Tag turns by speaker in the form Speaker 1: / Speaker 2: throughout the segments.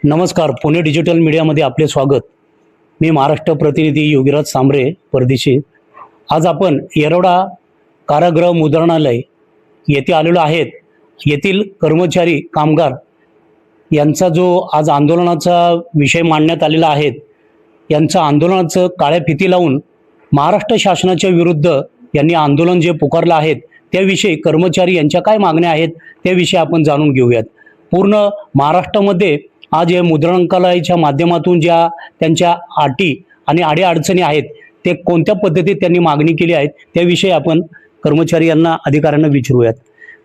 Speaker 1: नमस्कार. पुणे डिजिटल मीडियामध्ये आपले स्वागत. मी महाराष्ट्र प्रतिनिधी योगीराज सांबरे परदेशी. आज आपण येरवडा कारागृह मुद्रणालय येथे आलेलो आहेत. येथील कर्मचारी कामगार यांचा जो आज आंदोलनाचा विषय मांडण्यात आलेला आहे, यांचं आंदोलनाचं काळ्या फिती लावून महाराष्ट्र शासनाच्या विरुद्ध यांनी आंदोलन जे पुकारलं आहे त्याविषयी कर्मचारी यांच्या काय मागण्या आहेत त्याविषयी आपण जाणून घेऊयात. पूर्ण महाराष्ट्रामध्ये आज या मुद्रणालयाच्या माध्यमातून ज्या त्यांच्या अटी आणि अडीअडचणी आहेत ते कोणत्या पद्धतीत त्यांनी मागणी केली आहे त्याविषयी आपण कर्मचारी यांना अधिकाऱ्यांना विचारूयात.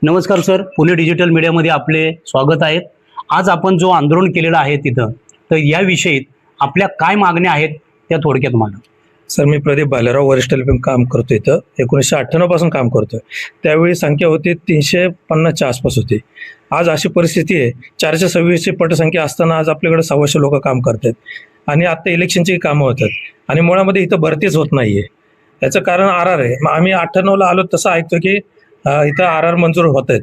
Speaker 1: नमस्कार सर, पुणे डिजिटल मीडियामध्ये आपले स्वागत आहे. आज आपण जो आंदोलन केलेलं आहे तिथं, तर याविषयी आपल्या काय मागण्या आहेत त्या थोडक्यात मांडा.
Speaker 2: सर, मी प्रदीप भालेराव वरिष्ठ काम करतो. इथं 1998 पासून काम करतोय. त्यावेळी संख्या होती 350च्या आसपास होती. आज अशी परिस्थिती आहे, 426ची पटसंख्या असताना आज आपल्याकडे 100 लोक काम करतात आणि आता इलेक्शनची कामं होतात आणि मुळामध्ये इथं भरतीच होत नाहीये. याचं कारण आर आहे. आम्ही 98ला आलो तसं ऐकतो की इथं आर मंजूर होत आहेत.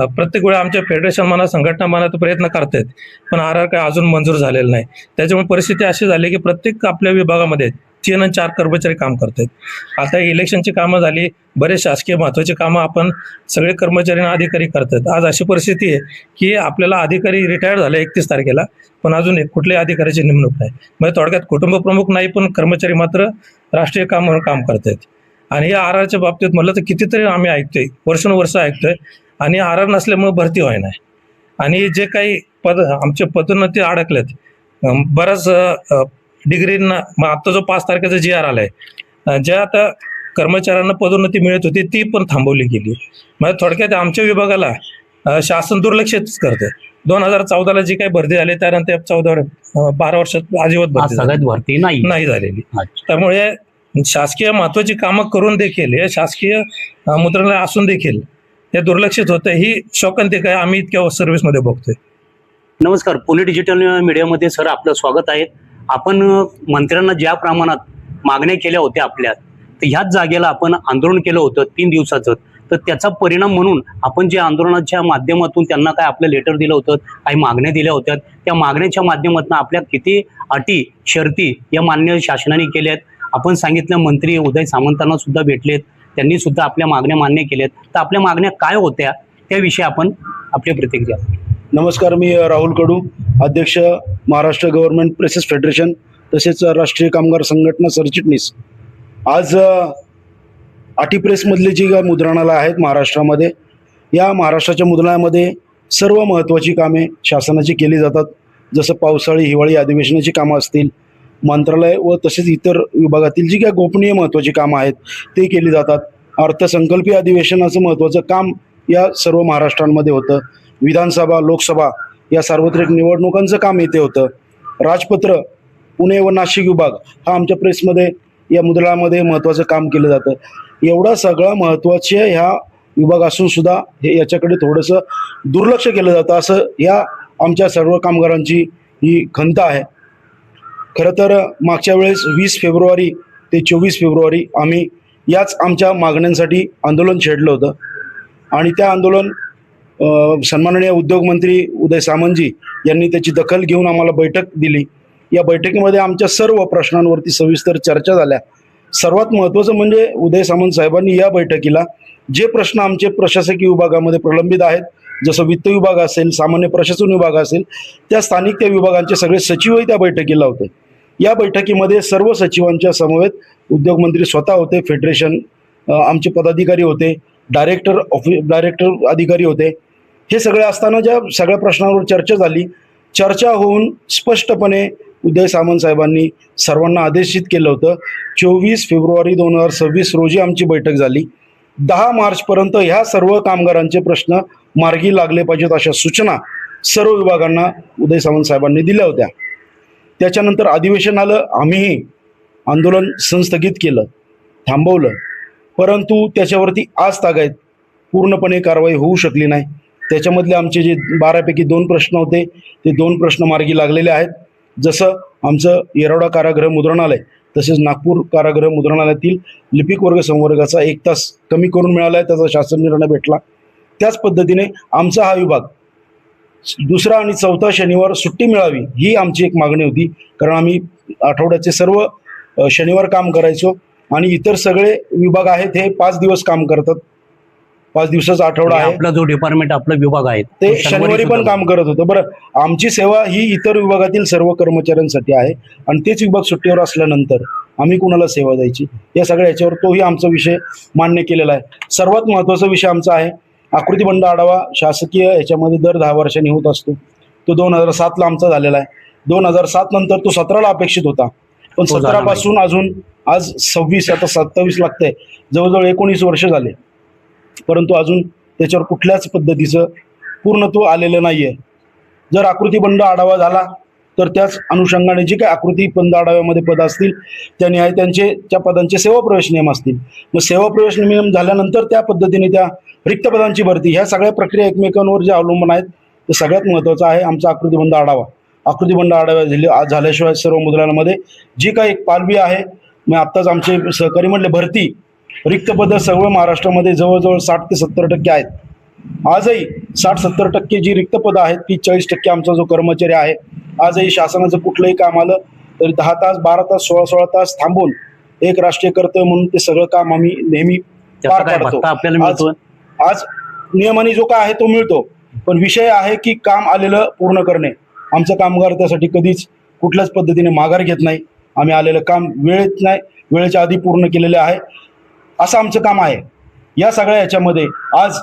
Speaker 2: प्रत्येक वेळा आमच्या फेडरेशन म्हणा, संघटना म्हणा तर प्रयत्न करतायत, पण आर काय अजून मंजूर झालेलं नाही. त्याच्यामुळे परिस्थिती अशी झाली की प्रत्येक आपल्या विभागामध्ये 3 आणि 4 कर्मचारी काम करतात. आता इलेक्शनची कामं झाली, बरेच शासकीय महत्वाची कामं आपण सगळे कर्मचारी आणि अधिकारी करतात. आज अशी परिस्थिती आहे की आपल्याला अधिकारी रिटायर झाले 31 तारखेला, पण अजून कुठल्याही अधिकाऱ्याची नेमणूक नाही. म्हणजे थोडक्यात कुटुंब प्रमुख नाही, पण कर्मचारी मात्र राष्ट्रीय काम म्हणून काम करतात. आणि या आरच्या बाबतीत म्हटलं तर कितीतरी आम्ही ऐकतोय, वर्षानुवर्ष ऐकतोय, आणि आर नसल्यामुळे भरती व्हाय नाही. आणि जे काही आमचे पदोन्नती अडकलेत, बऱ्याच डिग्रींना आता जो 5 तारखेचा GR आलाय, ज्या आता कर्मचाऱ्यांना पदोन्नती मिळत होती ती पण थांबवली गेली. म्हणजे थोडक्यात आमच्या विभागाला शासन दुर्लक्षित करते. 2014ला जी काही भरती झाली त्यानंतर 12 वर्षात अजिबात
Speaker 1: भरती नाही
Speaker 2: झालेली. त्यामुळे शासकीय महत्वाची कामं करून देखील, हे शासकीय मुद्रणालय असून देखील हे दुर्लक्षित होतं. ही शोकांतिक आहे. आम्ही इतक्या सर्व्हिसमध्ये बघतोय.
Speaker 1: नमस्कार. पुणे डिजिटल मीडियामध्ये सर आपलं स्वागत आहे. आपण मंत्र्यांना ज्या प्रमाणात मागण्या केल्या होत्या आपल्या, तर ह्याच जागेला आपण आंदोलन केलं होतं 3 दिवसाचं. तर त्याचा परिणाम म्हणून आपण जे आंदोलनाच्या माध्यमातून त्यांना काय आपलं लेटर दिलं होतं, काही मागण्या दिल्या होत्या, त्या मागण्याच्या माध्यमातून आपल्या किती अटी शर्ती या मान्य शासनाने केल्यात. आपण सांगितलं मंत्री उदय सामंतांना सुद्धा भेटलेत, त्यांनी सुद्धा आपल्या मागण्या मान्य केल्यात. तर आपल्या मागण्या काय होत्या त्याविषयी आपण आपली प्रतिक्रिया.
Speaker 3: नमस्कार, मी राहुल कडू, अध्यक्ष महाराष्ट्र गव्हर्नमेंट प्रेसेस फेडरेशन, तसेच राष्ट्रीय कामगार संघटना सरचिटणीस. आज आटी प्रेसमधले जी मुद्रणालय आहेत महाराष्ट्रामध्ये, या महाराष्ट्राच्या मुद्रणालयामध्ये सर्व महत्त्वाची कामे शासनाची केली जातात. जसं पावसाळी हिवाळी अधिवेशनाची कामं असतील, मंत्रालय व तसेच इतर विभागातील जी काही गोपनीय महत्त्वाची कामं आहेत ते केली जातात. अर्थसंकल्पीय अधिवेशनाचं महत्त्वाचं काम या सर्व महाराष्ट्रामध्ये होतं. विधानसभा, लोकसभा या सार्वत्रिक निवडणुकांचं काम इथे होतं. राजपत्र पुणे व नाशिक विभाग हा आमच्या प्रेसमध्ये या मुद्रणालयामध्ये महत्त्वाचं काम केलं जातं. एवढा सगळा महत्त्वाचे ह्या विभाग असून सुद्धा हे याच्याकडे थोडंसं दुर्लक्ष केलं जातं, असं या आमच्या सर्व कामगारांची ही खंत आहे. खरं तर मागच्या वेळेस 20 फेब्रुवारी ते 24 फेब्रुवारी आम्ही याच आमच्या मागण्यांसाठी आंदोलन छेडलं होतं आणि त्या आंदोलन सन्माननीय उद्योगमंत्री उदय सामंतजी यांनी त्याची दखल घेऊन आम्हाला बैठक दिली. या बैठकीमध्ये आमच्या सर्व प्रश्नांवरती सविस्तर चर्चा झाल्या. सर्वात महत्त्वाचं म्हणजे उदय सामंत साहेबांनी या बैठकीला जे प्रश्न आमचे प्रशासकीय विभागामध्ये प्रलंबित आहेत, जसं वित्त विभाग असेल, सामान्य प्रशासन विभाग असेल, त्या स्थानिक त्या विभागांचे सगळे सचिवही त्या बैठकीला होते. या बैठकीमध्ये सर्व सचिवांच्या समवेत उद्योगमंत्री स्वतः होते, फेडरेशन आमचे पदाधिकारी होते, डायरेक्टर अधिकारी होते. हे सगळे असताना ज्या सगळ्या प्रश्नांवर चर्चा झाली, चर्चा होऊन स्पष्टपणे उदय सामंत साहेबांनी सर्वांना आदेशित केलं होतं. 24 फेब्रुवारी 2026 रोजी आमची बैठक झाली. 10 मार्चपर्यंत ह्या सर्व कामगारांचे प्रश्न मार्गी लागले पाहिजेत अशा सूचना सर्व विभागांना उदय सामंत साहेबांनी दिल्या होत्या. त्याच्यानंतर अधिवेशन आलं. आम्हीही आंदोलन संस्थगित केलं, थांबवलं, परंतु त्याच्यावरती आज तागायत पूर्णपणे कारवाई होऊ शकली नाही. त्याच्यामधले आमचे जे 12पैकी 2 प्रश्न होते ते 2 प्रश्न मार्गी लागलेले आहेत. जसं आमचं येरवडा कारागृह मुद्रणालय तसेच नागपूर कारागृह मुद्रणालयातील लिपिक वर्ग संवर्गाचा 1 तास कमी करून मिळाला आहे, त्याचा शासन निर्णय भेटला. त्याच पद्धतीने आमचा हा विभाग दुसरा आणि चौथा शनिवार सुट्टी मिळावी ही आमची एक मागणी होती. कारण आम्ही आठवड्याचे सर्व शनिवार काम करायचो आणि इतर सगळे विभाग आहेत हे 5 दिवस काम करतात. 5 दिवसाचा आठवडा आहे.
Speaker 1: आपला जो डिपार्टमेंट आपला विभाग आहे
Speaker 3: ते
Speaker 1: तो
Speaker 3: शनिवारी पण काम करत होतं. बरं, आमची सेवा ही इतर विभागातील सर्व कर्मचाऱ्यांसाठी आहे आणि तेच विभाग सुट्टीवर असल्यानंतर आम्ही कुणाला सेवा द्यायची या सगळ्या ह्याच्यावर तोही आमचा विषय मान्य केलेला आहे. सर्वात महत्त्वाचा विषय आमचा आहे आकृतीबंध आढावा शासकीय ह्याच्यामध्ये दर 10 वर्षांनी होत असतो. तो 2007ला आमचा झालेला आहे. 2007 नंतर तो 17ला अपेक्षित होता, पण
Speaker 1: तो झाला
Speaker 3: 17 पासून अजून आज 26 आता 27 लागतंय, जवळजवळ 19 वर्ष झाले, परंतु अजून त्याच्यावर कुठल्याच पद्धतीचं पूर्णत्व आलेलं नाहीये. जर आकृतीबंध आढावा झाला तर त्याच अनुषंगाने जे काही आकृतीबंध आढाव्यामध्ये पद असतील त्यांनी आहे त्यांचे त्या पदांचे सेवा प्रवेश नियम असतील. मग सेवा प्रवेश नियम झाल्यानंतर त्या पद्धतीने त्या रिक्त पदांची भरती ह्या सगळ्या प्रक्रिया एकमेकांवर जे अवलंबून आहेत ते सगळ्यात महत्त्वाचं आहे आमचा आकृतीबंध आढावा. आकृतीबंध आढावा झाल्याशिवाय सर्व मुद्रणांमध्ये जी काही एक पालवी आहे, मग आत्ताच आमचे सहकारी म्हणले भरती रिक्त पदं सर्व महाराष्ट्रामध्ये जवळजवळ 60 ते 70% आहेत. आजही 60-70% जी रिक्त पदं आहेत ती 40% आमचा जो कर्मचारी आहे आजही शासनाचं कुठलंही काम आलं तरी 10 तास 12 तास 16 तास थांबून एक राष्ट्रीय कर्तव्य म्हणून ते सगळं काम आम्ही नेहमी पार पाडतो.
Speaker 1: आपल्याला मिळतो.
Speaker 3: आज नियमाने जो काय आहे तो मिळतो, पण विषय आहे की काम आलेलं पूर्ण करणे. आमचा कामगार त्यासाठी कधीच कुठल्याच पद्धतीने माघार घेत नाही. आम्ही आलेलं काम वेळेच्या आधी पूर्ण केलेले आहे असं आमचं काम आहे. या सगळ्या याच्यामध्ये आज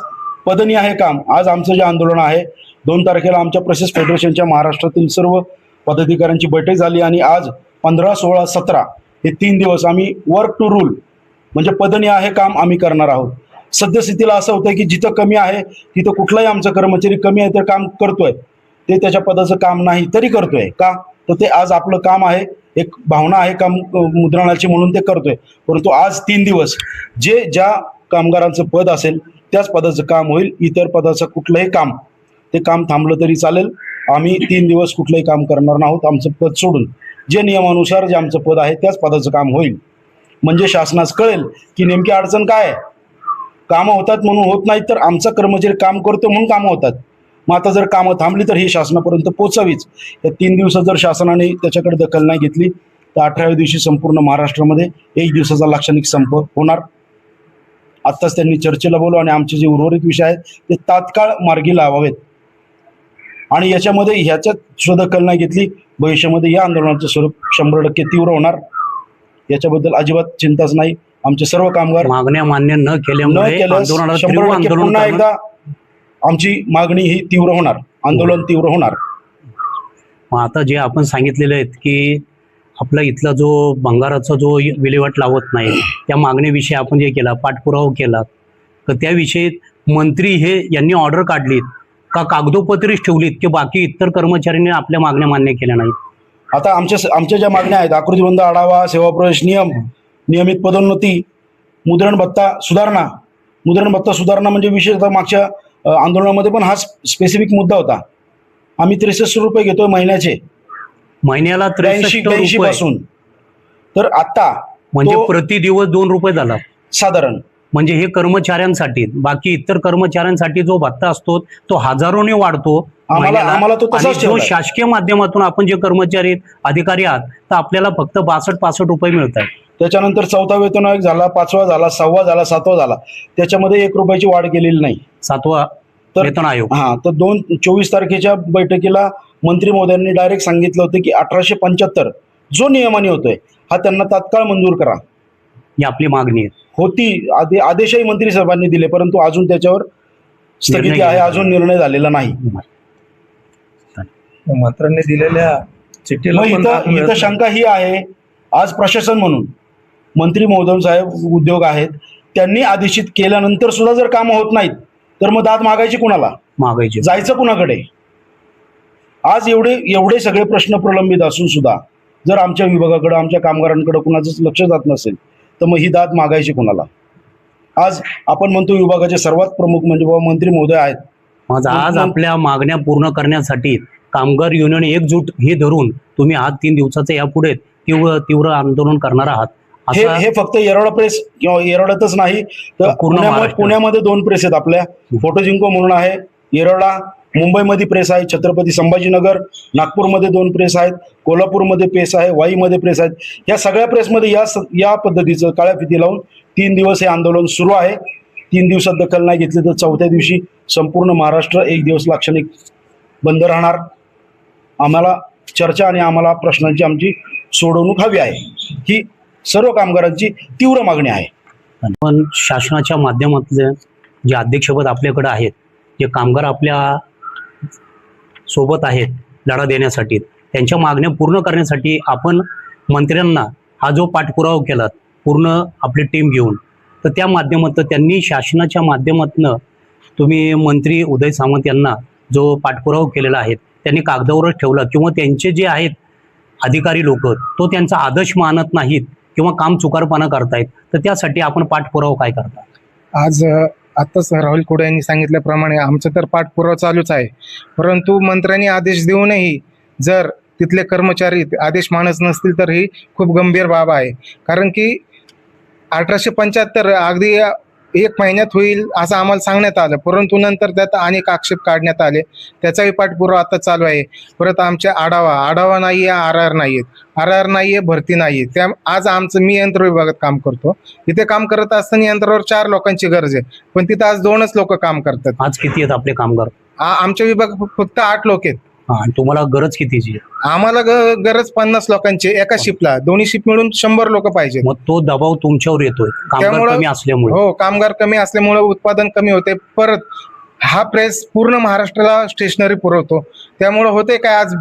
Speaker 3: पदनी आहे काम. आज आमचं जे आंदोलन आहे 2 तारखेला आमच्या प्रेसेस फेडरेशनच्या महाराष्ट्रातील सर्व पदाधिकाऱ्यांची बैठक झाली आणि आज 15, 16, 17 हे 3 दिवस आम्ही वर्क टू रूल म्हणजे पदनी आहे काम आम्ही करणार आहोत. सद्यस्थितीला असं होतं की जिथं कमी आहे तिथं कुठलाही आमचा कर्मचारी कमी आहे तर काम करतोय, ते त्याच्या पदाचं काम नाही तरी करतोय का, तर ते आज आपलं काम आहे, एक भावना आहे काम मुद्रणाची म्हणून ते करतोय. परंतु आज 3 दिवस जे ज्या कामगारांचं पद असेल त्याच पदाचं काम होईल. इतर पदाचं कुठलंही काम ते काम थांबलं तरी चालेल. आम्ही 3 दिवस कुठलंही काम करणार नाहोत. आमचं पद सोडून जे नियमानुसार जे आमचं पद आहे त्याच पदाचं काम होईल. म्हणजे शासनास कळेल की नेमकी अडचण काय आहे. कामं होतात म्हणून होत नाहीत, तर आमचा कर्मचारी काम करतो म्हणून कामं होतात. मग आता जर कामं थांबली तर ही शासनापर्यंत पोचावीच. या 3 दिवसात जर शासनाने त्याच्याकडे दखल नाही घेतली तर 18व्या दिवशी संपूर्ण महाराष्ट्रामध्ये 1 दिवसाचा लाक्षणिक संप होणार. आत्ताच त्यांनी चर्चेला बोलू आणि आमचे जे उर्वरित विषय आहेत ते तात्काळ मार्गी लावावेत. आणि याच्यामध्ये ह्याच्यात दखल नाही घेतली भविष्यामध्ये या आंदोलनाचं स्वरूप 100% तीव्र होणार. याच्याबद्दल अजिबात चिंताच नाही. आमचे सर्व कामगार
Speaker 1: मागण्या मान्य न केल्यामुळे आंदोलनाला तीव्र
Speaker 3: 100%
Speaker 1: आंदोलन
Speaker 3: पुन्हा
Speaker 1: करणार.
Speaker 3: एकदा आमची मागणी ही तीव्र होणार, आंदोलन तीव्र होणार.
Speaker 1: मग आता जे आपण सांगितलेलं आहे की आपला इथला जो भंगाराचा जो विल्हेवाट लावत नाही त्या मागणीविषयी आपण जे केला पाठपुरावा केला तर त्याविषयी मंत्री हे यांनी ऑर्डर काढलीत का कागदोपत्रीच ठेवलीत की बाकी इतर कर्मचाऱ्यांनी आपल्या मागण्या मान्य केल्या नाहीत?
Speaker 3: आता आमच्या ज्या मागण्या आहेत आकृतीबंध आढावा, सेवा प्रवेश नियम, नियमित पदोन्नती, मुद्रण भत्ता सुधारणा. मुद्रण भत्ता सुधारणा म्हणजे विशेषतः मागच्या आंदोलनामध्ये पण हा स्पेसिफिक मुद्दा होता. आम्ही 63 रुपये घेतोय
Speaker 1: महिन्याला 63
Speaker 3: 83
Speaker 1: रुपये
Speaker 3: पासून, तर आता
Speaker 1: म्हणजे
Speaker 3: तो
Speaker 1: प्रति दिवस 2 रुपये झाला.
Speaker 3: साधारण
Speaker 1: म्हणजे हे कर्मचाऱ्यांसाठी, बाकी इतर कर्मचाऱ्यांसाठी जो भत्ता असतो तो हजारोने वाढतो महिन्याला.
Speaker 3: आम्हाला तो तसाच
Speaker 1: आणि जो
Speaker 3: ठेवलाय.
Speaker 1: शासकीय माध्यमातून आपण जे कर्मचारी अधिकारी आहात तर आपल्याला फक्त 62-65 रुपये मिळत आहेत.
Speaker 3: त्याच्यानंतर 4था वेतन आयोग झाला, 5वा झाला, 6वा झाला, 7वा झाला, त्याच्यामध्ये 1 रुपयाची वाढ केलेली नाही.
Speaker 1: 7वा
Speaker 3: तर
Speaker 1: वेतन आयोग.
Speaker 3: तर 24 तारखेच्या बैठकीला मंत्री महोदयांनी डायरेक्ट सांगितलं होतं की 1875 जो नियमाने होतोय हा त्यांना तात्काळ मंजूर करा.
Speaker 1: ही आपली मागणी आहे.
Speaker 3: होती आदेशही मंत्री साहेबांनी दिले, परंतु अजून त्याच्यावर स्थगिती
Speaker 1: निर्णय
Speaker 3: आहे,
Speaker 1: घेतला.
Speaker 3: अजून निर्णय झालेला नाही.
Speaker 2: मंत्र्यांनी दिलेल्या चिठ्ठीला
Speaker 3: मग
Speaker 2: पण
Speaker 3: इथं शंका ही आहे, आज प्रशासन म्हणून मंत्री महोदय साहेब उद्योग आहेत, त्यांनी आदेशित केल्यानंतर सुद्धा जर कामं होत नाहीत तर मग दाद मागायची कुणाला,
Speaker 1: मागायची
Speaker 3: जायचं कुणाकडे? आज एवढे सगळे प्रश्न प्रलंबित असून सुद्धा जर आमच्या विभागाकडे, आमच्या कामगारांकडे कुणाचंच लक्ष जात नसेल तर मग ही दाद मागायची कुणाला? आज आपण म्हणतो विभागाचे सर्वात प्रमुख म्हणजे बाबा मंत्री महोदय आहेत.
Speaker 1: आज आपल्या मागण्या पूर्ण करण्यासाठी कामगार युनियन एकजूट हे धरून तुम्ही आज 3 दिवसाचं यापुढे तीव्र आंदोलन करणार आहात.
Speaker 3: हे फक्त येरवडा प्रेस किंवा येरवड्यातच नाही तर
Speaker 1: पूर्ण महाराष्ट्र.
Speaker 3: पुण्यामध्ये 2 प्रेस आहेत आपल्या. फोटो जिंको म्हणून आहे येरवडा मुंबईमध्ये प्रेस आहे, छत्रपती संभाजीनगर, नागपूरमध्ये 2 प्रेस आहेत, कोल्हापूरमध्ये प्रेस आहे, वाईमध्ये प्रेस आहेत. या सगळ्या प्रेसमध्ये या पद्धतीचं काळ्या फिती लावून 3 दिवस हे आंदोलन सुरू आहे. 3 दिवसात दखल नाही घेतली तर 4थ्या दिवशी संपूर्ण महाराष्ट्र 1 दिवस लाक्षणिक बंद राहणार. आम्हाला चर्चा आणि आम्हाला प्रश्नांची आमची सोडवणूक हवी आहे, ही सर्व कामगारांची तीव्र मागणी आहे.
Speaker 1: पण शासनाच्या माध्यमातलं जे अध्यक्षपद आपल्याकडे आहेत, जे कामगार आपल्या सोबत आहेत लढा देण्यासाठी, त्यांच्या मागण्या पूर्ण करण्यासाठी आपण मंत्र्यांना हा जो पाठपुरावा केला पूर्ण आपली टीम घेऊन, तर त्या माध्यमातून त्यांनी शासनाच्या माध्यमातून तुम्ही मंत्री उदय सामंत यांना जो पाठपुरावा केलेला आहे त्यांनी कागदावरच ठेवला, किंवा त्यांचे जे आहेत अधिकारी लोक तो त्यांचा आदर्श मानत नाहीत किंवा काम चुकारपणा करतायत, तर त्यासाठी आपण पाठपुरावा काय करता?
Speaker 4: आज आत्ताच राहुल कोडे यांनी सांगितल्याप्रमाणे आमचा तर पाठपुरावा चालूच आहे, परंतु मंत्र्यांनी आदेश देऊनही जर तिथले कर्मचारी आदेश मानत नसतील तर ही खूप गंभीर बाब आहे. कारण की 1875 अगदी 1 महिन्यात होईल असं आम्हाला सांगण्यात आलं, परंतु नंतर त्यात अनेक आक्षेप काढण्यात आले. त्याचाही पाठपुरावा आता चालू आहे. परत आमच्या आढावा नाही आहे, RR नाही आहेत, RR नाही आहे, भरती नाही आहे. त्या आज मी यंत्र विभागात काम करतो. तिथे काम करत असताना यंत्रावर 4 लोकांची गरज आहे, पण तिथे आज 2च लोक काम करतात.
Speaker 1: आज किती आहेत आपले कामगार?
Speaker 4: आमच्या विभागात फक्त 8 लोक आहेत.
Speaker 1: आणि तुम्हाला गरज कितीची?
Speaker 4: आम्हाला गरज 50 लोकांची एका शिपला, दोन्ही शिप मिळून 100 लोक पाहिजे.
Speaker 1: मग तो दबाव तुमच्यावर येतोय कामगार
Speaker 4: त्यामुळं-
Speaker 1: कमी असल्यामुळे.
Speaker 4: हो, कामगार कमी असल्यामुळे उत्पादन कमी होते. परत हा प्रेस पूर्ण महाराष्ट्राला स्टेशनरी पुरवतो. त्यामुळे होते काय, आज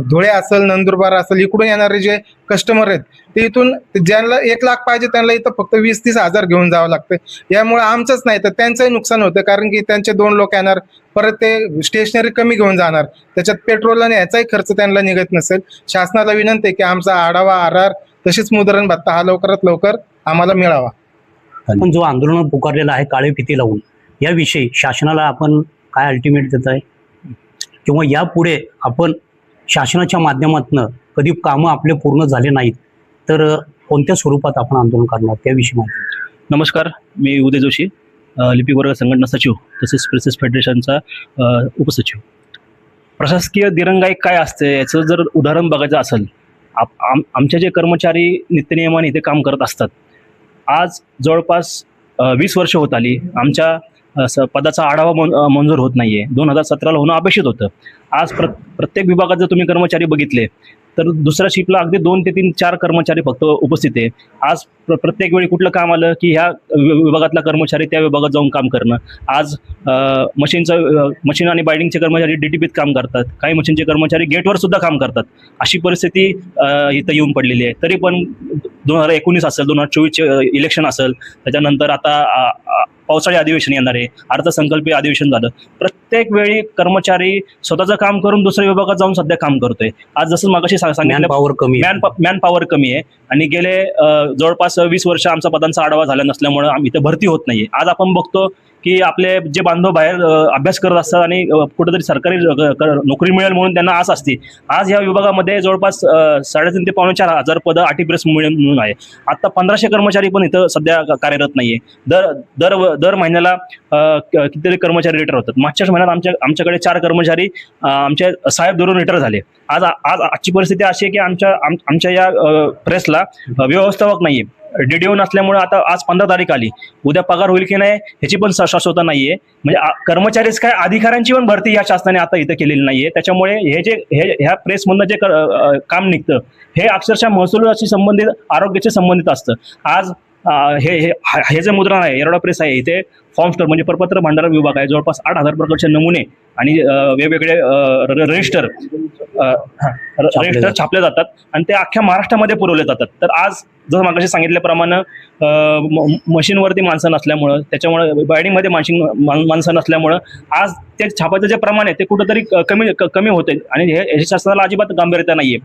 Speaker 4: धुळे असेल, नंदुरबार असेल, इकडून येणारे जे कस्टमर आहेत ते इथून ज्यांना 1 लाख पाहिजे त्यांना इथं फक्त 20-30 हजार घेऊन जावं लागतं. यामुळे आमचंच नाही तर त्यांचंही नुकसान होतं, कारण की त्यांचे 2 लोक येणार, परत ते स्टेशनरी कमी घेऊन जाणार, त्याच्यात पेट्रोल आणि याचाही खर्च त्यांना निघत नसेल. शासनाला विनंती आहे की आमचा आढावा, RR तसेच मुद्रण भत्ता हा लवकरात लवकर आम्हाला मिळावा.
Speaker 1: पण जो आंदोलन पुकारलेला आहे काळे फिती लावून, याविषयी शासनाला आपण काय अल्टिमेट देत आहे, किंवा यापुढे आपण शासनाच्या माध्यमातून कधी कामं आपले पूर्ण झाले नाहीत तर कोणत्या स्वरूपात आपण आंदोलन करणार, त्याविषयी माहिती?
Speaker 5: नमस्कार, मी उदय जोशी, लिपिक वर्ग संघटना सचिव तसेच प्रेसेस फेडरेशनचा उपसचिव. प्रशासकीय दिरंगाई काय असते याचं जर उदाहरण बघायचं असेल, आमचे जे कर्मचारी नित्यनियमाने इथे काम करत असतात, आज जवळपास 20 वर्ष होत आली आमच्या पदाचा आढावा मंजूर होत नाहीये. 2017ला होणं अपेक्षित होतं. आज प्रत्येक विभागात जर तुम्ही कर्मचारी बघितले तर दुसऱ्या शिपला अगदी 2 ते 3 4 कर्मचारी फक्त उपस्थित आहे. आज प्रत्येक वेळी कुठलं काम आलं की ह्या विभागातला कर्मचारी त्या विभागात जाऊन काम करणं. आज मशीन आणि बायडिंगचे कर्मचारी DTPत काम करतात, काही मशीनचे कर्मचारी गेटवर सुद्धा काम करतात. अशी परिस्थिती इथं येऊन पडलेली आहे. तरी पण 2019 असेल, 2024चे इलेक्शन असेल, त्याच्यानंतर आता पावसाळी अधिवेशन येणार आहे, अर्थसंकल्पीय अधिवेशन झालं, प्रत्येक वेळी कर्मचारी स्वतःचं काम करून दुसऱ्या विभागात जाऊन सध्या काम करतोय. आज जसं मगाशी सांगितलं,
Speaker 1: पॉवर कमी,
Speaker 5: मॅन पॉवर कमी आहे आणि गेले जवळपास 20 वर्ष आमचा पदांचा आढावा झाला नसल्यामुळे आम्ही इथं भरती होत नाहीये. आज आपण बघतो की आपले जे बांधव बाहेर अभ्यास करत असतात आणि कुठेतरी सरकारी नोकरी मिळेल म्हणून त्यांना आस असते. आज ह्या विभागामध्ये जवळपास 3.5 ते 4.5 हजार पदं आटी प्रेस म्हणून आहे. आता 1500 कर्मचारी पण इथं सध्या कार्यरत नाहीये. दर महिन्याला कितीतरी कर्मचारी रिटायर होतात. मागच्याच महिन्यात आमच्याकडे 4 कर्मचारी आमचे साहेब धरून रिटायर झाले. आजची परिस्थिती अशी आहे की आमच्या या प्रेसला व्यवस्थापक नाहीये. DDO नसल्यामुळे आता आज 15 तारीख आली, उद्या पगार होईल की नाही ह्याची पण शाश्वतता नाहीये. म्हणजे कर्मचारीच काय, अधिकाऱ्यांची पण भरती या शासनाने आता इथं केलेली नाहीये. त्याच्यामुळे ह्या प्रेसमधनं जे काम निघतं हे अक्षरशः महसुलाशी संबंधित, आरोग्याशी संबंधित असतं. आज हे जे मुद्रण आहे, येरवडा प्रेस आहे, इथे फॉर्म स्टोर म्हणजे प्रपत्र भांडार विभाग आहे. जवळपास 8,000 प्रकारचे नमुने आणि वेगवेगळे रजिस्टर छापले जातात आणि ते अख्ख्या महाराष्ट्रामध्ये पुरवले जातात. तर आज जसं मागाशी सांगितल्याप्रमाणे मशीनवरती माणसं नसल्यामुळं, त्याच्यामुळे बायडिंगमध्ये माणसं नसल्यामुळं आज ते छापायचं जे प्रमाण आहे ते कुठंतरी कमी होते आणि हे शासनाला अजिबात गांभीर्यता नाहीये.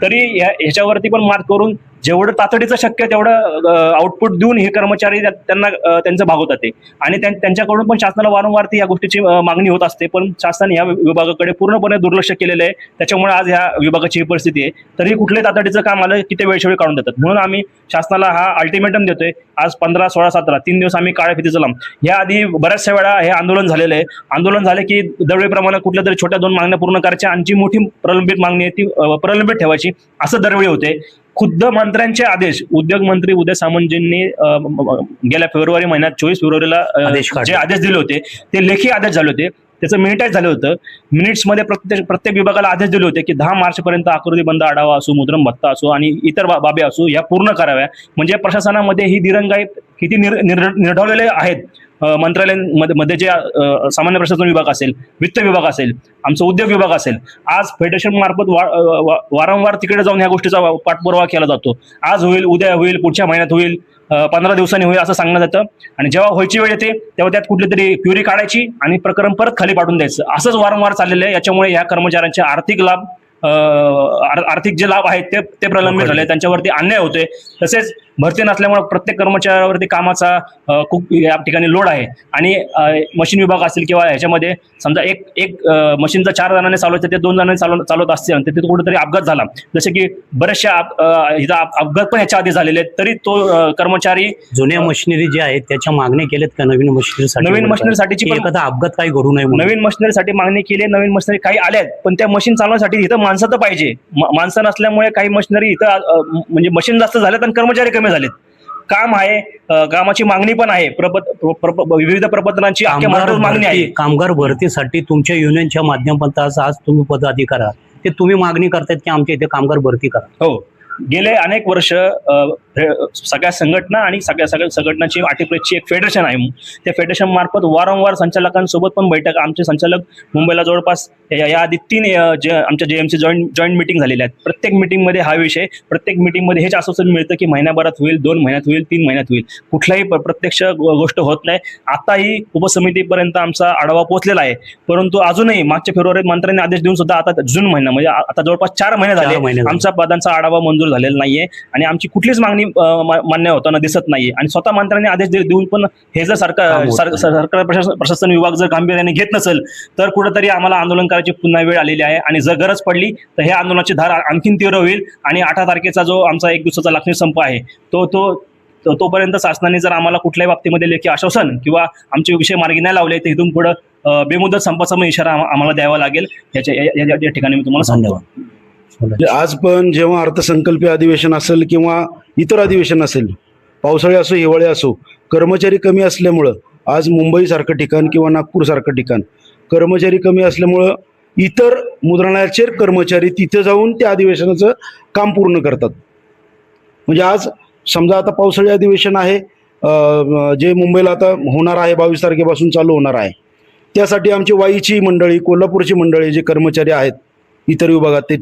Speaker 5: तरी ह्याच्यावरती पण मात करून जेवढं तातडीचं शक्य तेवढं आउटपुट देऊन हे कर्मचारी त्यांना त्यांचं भागवतात ते. आणि त्यांच्याकडून पण शासनाला वारंवार ती या गोष्टीची मागणी होत असते, पण शासन या विभागाकडे पूर्णपणे दुर्लक्ष केलेलं आहे. त्याच्यामुळे आज ह्या विभागाची ही परिस्थिती आहे. तरी कुठल्याही तातडीचं काम आलं की ते वेळोवेळी काढून देतात. म्हणून आम्ही शासनाला हा अल्टिमेटम देतोय. आज 15, 16, 17 3 दिवस आम्ही काळ्या फितीचं लांब. या आधी बऱ्याचशा वेळा हे आंदोलन झालेलं आहे. आंदोलन झाले की दरवेळीप्रमाणे कुठल्या तरी छोट्या 2 मागण्या पूर्ण करायच्या आणि जी मोठी प्रलंबित मागणी आहे ती प्रलंबित ठेवायची, असं दरवेळी होते. खुद्द मंत्र्यांचे आदेश उद्योग मंत्री उदय सामंतजींनी गेल्या फेब्रुवारी महिन्यात 24 फेब्रुवारीला जे आदेश दिले होते ते लेखी आदेश झाले होते. त्याचं मिनिटाईज झालं होतं. मिनिट्समध्ये प्रत्येक विभागाला आदेश दिले होते की 10 मार्चपर्यंत आकृती बंद आढावा असो, मुद्रण भत्ता असो आणि इतर बाबी असो या पूर्ण कराव्या. म्हणजे प्रशासनामध्ये ही दिरंगाई किती निर्ढवलेले आहेत. मंत्रालयांमध्ये जे सामान्य प्रशासन विभाग असेल, वित्त विभाग असेल, आमचा उद्योग विभाग असेल, आज फेडरेशन मार्फत वारंवार तिकडे जाऊन ह्या गोष्टीचा पाठपुरावा केला जातो. आज होईल, उद्या होईल, पुढच्या महिन्यात होईल, 15 दिवसांनी होईल असं सांगण्यात येतं. आणि जेव्हा व्हायची वेळ येते तेव्हा त्यात कुठली तरी क्युरी काढायची आणि प्रकरण परत खाली पाडून द्यायचं. असंच वारंवार चाललेलं आहे. याच्यामुळे या कर्मचाऱ्यांचे आर्थिक लाभ, आर्थिक जे लाभ आहेत ते प्रलंबित झाले, त्यांच्यावरती अन्याय होतोय. तसेच भरती नसल्यामुळे प्रत्येक कर्मचाऱ्यावरती कामाचा खूप या ठिकाणी लोड आहे. आणि मशीन विभाग असेल किंवा ह्याच्यामध्ये समजा एक मशीनचा 4 जणांनी चालवायचं ते 2 जणांनी चालवत असतील आणि तिथे कुठेतरी अपघात झाला, जसे की बऱ्याचशा अपघात पण ह्याच्या आधी झालेले आहेत, तरी तो कर्मचारी
Speaker 1: जुन्या मशिनरी जे आहेत त्याच्या मागणी केल्यात का नवीन मशिनरीसाठी?
Speaker 5: नवीन मशिनरीसाठीची
Speaker 1: एखादा अपघात काही घडू नये,
Speaker 5: नवीन मशिनरीसाठी मागणी केली. नवीन मशिनरी काही आल्यात, पण त्या मशीन चालवण्यासाठी इथं माणसं तर पाहिजे. माणसं नसल्यामुळे काही मशिनरी इथं म्हणजे मशीन जास्त झाल्यात आणि कर्मचारी कमी झालेत. काम आहे, कामाची मागणी पण आहे, विविध प्रपत्रांची मागणी आहे.
Speaker 1: कामगार भरतीसाठी तुमच्या युनियनच्या माध्यमातून आज तुम्ही पदाधिकारी आहात, ते तुम्ही मागणी करतायत की आमच्या इथे कामगार भरती करा.
Speaker 5: हो, गेले अनेक वर्ष सगळ्या संघटना आणि सगळ्या संघटनाची अटीप्रेसची एक फेडरेशन आहे. त्या फेडरेशन मार्फत वारंवार संचालकांसोबत पण बैठक, आमचे संचालक मुंबईला जवळपास या आधी 3 आमच्या JMC जॉईंट मिटिंग झालेल्या आहेत. प्रत्येक मिटिंगमध्ये हा विषय, प्रत्येक मिटिंगमध्ये हेच आश्वासन मिळतं की महिन्याभरात होईल, 2 महिन्यात होईल, 3 महिन्यात होईल. कुठलाही प्रत्यक्ष गोष्ट होत नाही. आताही उपसमितीपर्यंत आमचा आढावा पोहोचलेला आहे, परंतु अजूनही मागच्या फेब्रुवारीत मंत्र्यांनी आदेश देऊन सुद्धा आता जून महिना म्हणजे आता जवळपास 4 महिने झाले आमच्या पदांचा आढावा मंजूर झालेला नाहीये आणि आमची कुठलीच मागणी मान्य होताना दिसत नाहीये. आणि स्वतः मंत्र्यांनी आदेश देऊन पण हे जर सरकार प्रशासन विभाग जर गांभीर्याने घेत नसेल तर कुठेतरी आम्हाला आंदोलन करायची पुन्हा वेळ आलेली आहे. आणि जर गरज पडली तर हे आंदोलनाची धार आणखीन तीव्र होईल. आणि 18 तारखेचा जो आमचा 1 दिवसाचा लाक्षणिक संप आहे तोपर्यंत शासनाने जर आम्हाला कुठल्याही बाबतीमध्ये लेखी आश्वासन किंवा आमचे विषय मार्गी नाही लावले तर इथून पुढे बेमुदत संपाचा इशारा आम्हाला द्यावा लागेल. या ठिकाणी मी तुम्हाला धन्यवाद.
Speaker 3: आज पण जेव्हा अर्थसंकल्पीय अधिवेशन असेल किंवा इतर अधिवेशन असेल, पावसाळी असो हिवाळी असो, कर्मचारी कमी असल्यामुळं आज मुंबईसारखं ठिकाण किंवा नागपूरसारखं ठिकाण कर्मचारी कमी असल्यामुळं इतर मुद्रणालयाचे कर्मचारी तिथे जाऊन त्या अधिवेशनाचं काम पूर्ण करतात. म्हणजे आज समजा आता पावसाळी अधिवेशन आहे जे मुंबईला आता होणार आहे, 22 तारखेपासून चालू होणार आहे, त्यासाठी आमची वाईची मंडळी, कोल्हापूरची मंडळी जे कर्मचारी आहेत इतर विभागात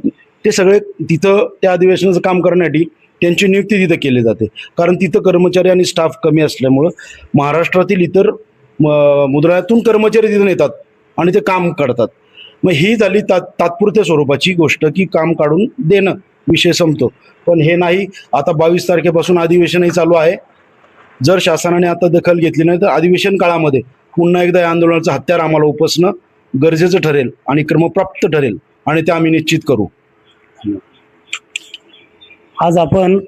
Speaker 3: ते सगळे तिथं त्या अधिवेशनाचं काम करण्यासाठी त्यांची नियुक्ती तिथं केली जाते. कारण तिथं कर्मचारी आणि स्टाफ कमी असल्यामुळं महाराष्ट्रातील इतर मुद्रणालयातून कर्मचारी तिथून येतात आणि ते काम करतात. मग ही झाली तात्पुरत्या स्वरूपाची गोष्ट की काम काढून देणं, विषय संपतो. पण हे नाही. आता 22 तारखेपासून अधिवेशनही चालू आहे. जर शासनाने आता दखल घेतली नाही तर अधिवेशन काळामध्ये पुन्हा एकदा या आंदोलनाचं हत्यार आम्हाला उपसणं गरजेचं ठरेल आणि क्रमप्राप्त ठरेल आणि ते आम्ही निश्चित करू.
Speaker 1: आज आपण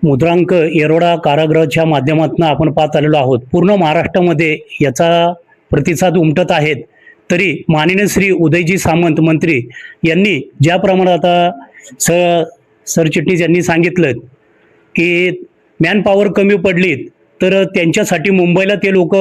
Speaker 1: मुद्रांक येरवडा कारागृहाच्या माध्यमातून आपण पाहत आलेलो आहोत. पूर्ण महाराष्ट्रामध्ये याचा प्रतिसाद उमटत आहेत. तरी माननीय श्री उदयजी सामंत मंत्री यांनी ज्याप्रमाणे आता सरचिटणीस यांनी सांगितलं की मॅनपॉवर कमी पडलीत तर त्यांच्यासाठी मुंबईला ते लोक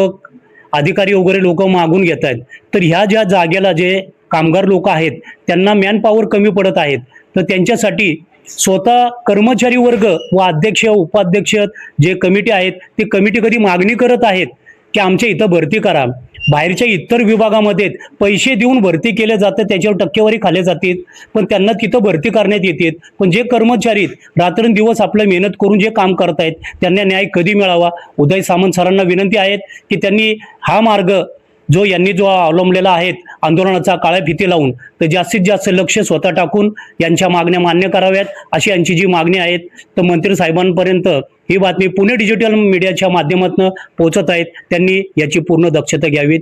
Speaker 1: अधिकारी वगैरे लोक मागून घेत आहेत. तर ह्या ज्या जागेला जे कामगार लोक आहेत त्यांना मॅनपॉवर कमी पडत आहेत, तर त्यांच्यासाठी स्वतः कर्मचारी वर्ग व अध्यक्ष उपाध्यक्ष जे कमिटी आहेत ते कमिटी कधी मागणी करत आहेत की आमच्या इथं भरती करा. बाहेरच्या इतर विभागामध्ये पैसे देऊन भरती केले जाते, त्याच्यावर टक्केवारी खाली जाते, पण त्यांना तिथं भरती करण्यात येते. पण जे कर्मचारी रात्रंदिवस आपलं मेहनत करून जे काम करतायत त्यांना न्याय कधी मिळावा. उदय सामंत सरांना विनंती आहे की त्यांनी हा मार्ग जो यांनी जो अवलंबलेला आहे आंदोलनाचा काळ्या फिती लावून, तर जास्तीत जास्त लक्ष स्वतः टाकून यांच्या मागण्या मान्य कराव्यात अशी यांची जी मागणी आहेत. तर मंत्री साहेबांपर्यंत ही बातमी पुणे डिजिटल मीडियाच्या माध्यमातून पोहोचत आहेत. त्यांनी याची पूर्ण दक्षता घ्यावी.